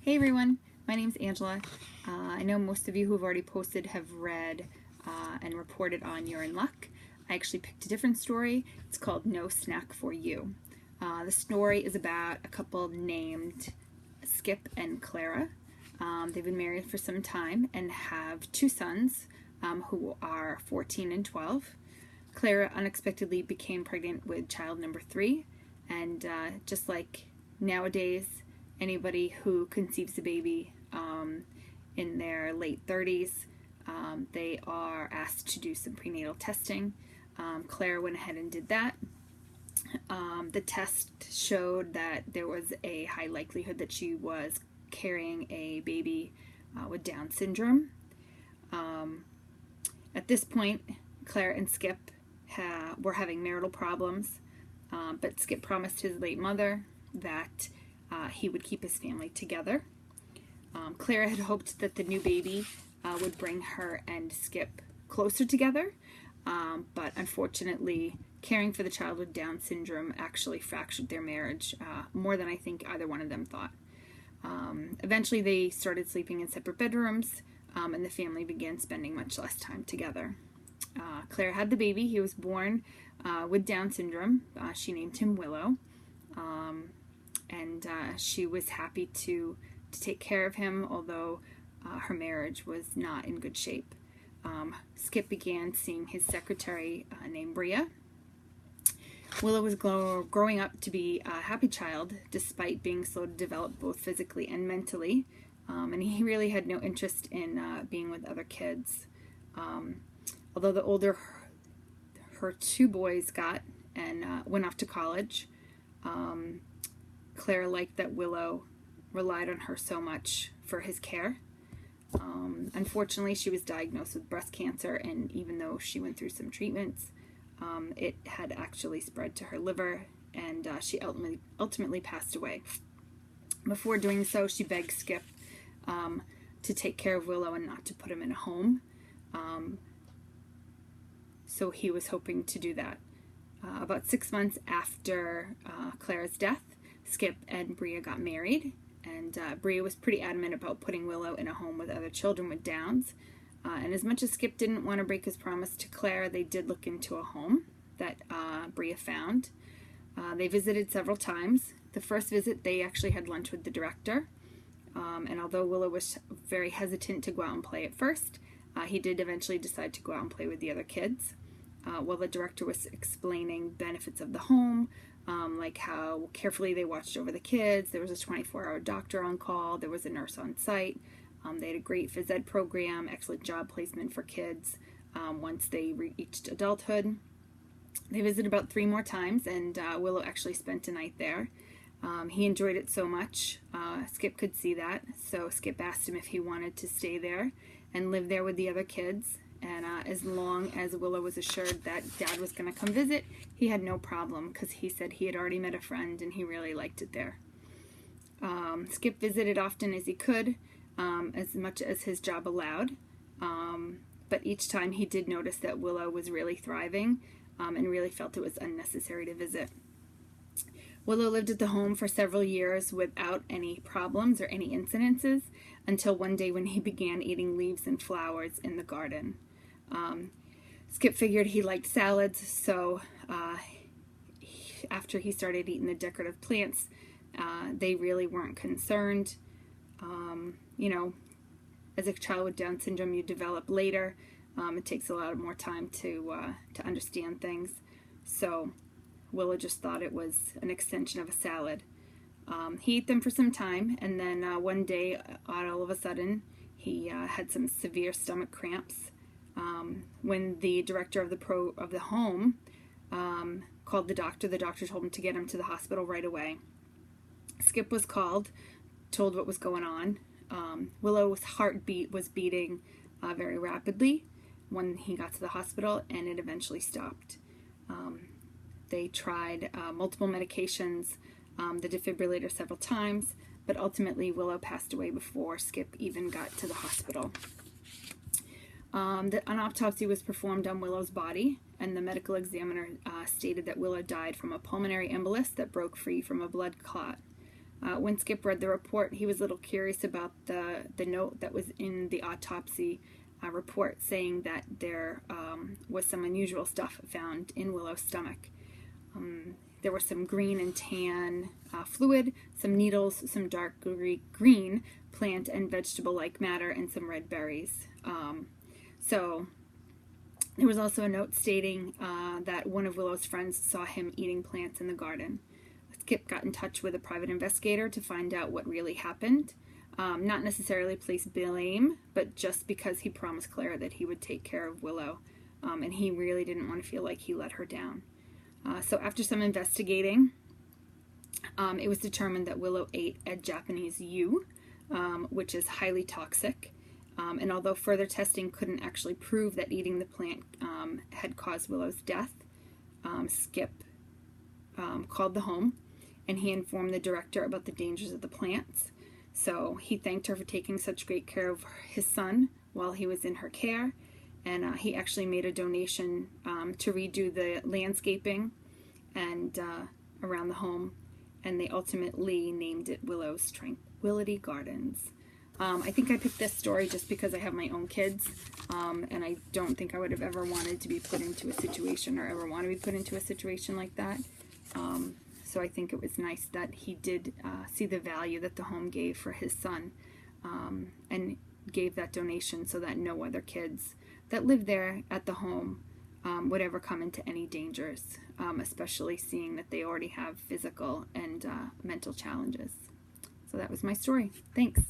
Hey everyone, my name's Angela. I know most of you who have already posted have read and reported on You're in Luck. I actually picked a different story. It's called No Snack for You. The story is about a couple named Skip and Clara. They've been married for some time and have two sons who are 14 and 12. Clara unexpectedly became pregnant with child number 3, and just like nowadays, anybody who conceives a baby in their late 30s, they are asked to do some prenatal testing. Claire went ahead and did that. The test showed that there was a high likelihood that she was carrying a baby with Down syndrome. At this point, Claire and Skip were having marital problems, but Skip promised his late mother that he would keep his family together. Clara had hoped that the new baby would bring her and Skip closer together, but unfortunately, caring for the child with Down syndrome actually fractured their marriage more than I think either one of them thought. Eventually, they started sleeping in separate bedrooms, and the family began spending much less time together. Claire had the baby. He was born with Down syndrome. She named him Willow. And she was happy to take care of him, although her marriage was not in good shape. Skip began seeing his secretary named Bria. Willow was growing up to be a happy child, despite being slow to develop both physically and mentally, and he really had no interest in being with other kids. Although the older her two boys got and went off to college, Claire liked that Willow relied on her so much for his care. Unfortunately, she was diagnosed with breast cancer, and even though she went through some treatments, it had actually spread to her liver, and she ultimately passed away. Before doing so, she begged Skip to take care of Willow and not to put him in a home. So he was hoping to do that. About 6 months after Clara's death, Skip and Bria got married, and Bria was pretty adamant about putting Willow in a home with other children with Downs. And as much as Skip didn't want to break his promise to Claire, they did look into a home that Bria found. They visited several times. The first visit, they actually had lunch with the director. And although Willow was very hesitant to go out and play at first, he did eventually decide to go out and play with the other kids. While the director was explaining benefits of the home, like how carefully they watched over the kids, there was a 24-hour doctor on call, there was a nurse on site, they had a great phys ed program, excellent job placement for kids once they reached adulthood. They visited about 3 more times, and Willow actually spent a night there. He enjoyed it so much. Skip could see that, so Skip asked him if he wanted to stay there and live there with the other kids. And as long as Willow was assured that Dad was going to come visit, he had no problem, because he said he had already met a friend and he really liked it there. Skip visited often as he could, as much as his job allowed, but each time he did notice that Willow was really thriving and really felt it was unnecessary to visit. Willow lived at the home for several years without any problems or any incidences, until one day when he began eating leaves and flowers in the garden. Skip figured he liked salads, so after he started eating the decorative plants, they really weren't concerned. You know, as a child with Down syndrome, you develop later. It takes a lot more time to understand things, so Willow just thought it was an extension of a salad. He ate them for some time, and then one day, all of a sudden, he had some severe stomach cramps. When the director of the home called the doctor told him to get him to the hospital right away. Skip was called, told what was going on. Willow's heartbeat was beating very rapidly when he got to the hospital, and it eventually stopped. They tried multiple medications, the defibrillator several times, but ultimately Willow passed away before Skip even got to the hospital. An autopsy was performed on Willow's body, and the medical examiner stated that Willow died from a pulmonary embolus that broke free from a blood clot. When Skip read the report, he was a little curious about the note that was in the autopsy report saying that there was some unusual stuff found in Willow's stomach. There was some green and tan fluid, some needles, some dark green plant and vegetable-like matter, and some red berries. So there was also a note stating that one of Willow's friends saw him eating plants in the garden. Skip got in touch with a private investigator to find out what really happened. Not necessarily place blame, but just because he promised Clara that he would take care of Willow, and he really didn't want to feel like he let her down. So after some investigating, it was determined that Willow ate a Japanese yew, which is highly toxic. And although further testing couldn't actually prove that eating the plant had caused Willow's death, Skip called the home, and he informed the director about the dangers of the plants. So he thanked her for taking such great care of his son while he was in her care, and he actually made a donation to redo the landscaping and around the home, and they ultimately named it Willow's Tranquility Gardens. I think I picked this story just because I have my own kids, and I don't think I would have ever wanted to be put into a situation or ever want to be put into a situation like that. So I think it was nice that he did see the value that the home gave for his son, and gave that donation so that no other kids that live there at the home would ever come into any dangers, especially seeing that they already have physical and mental challenges. So that was my story. Thanks.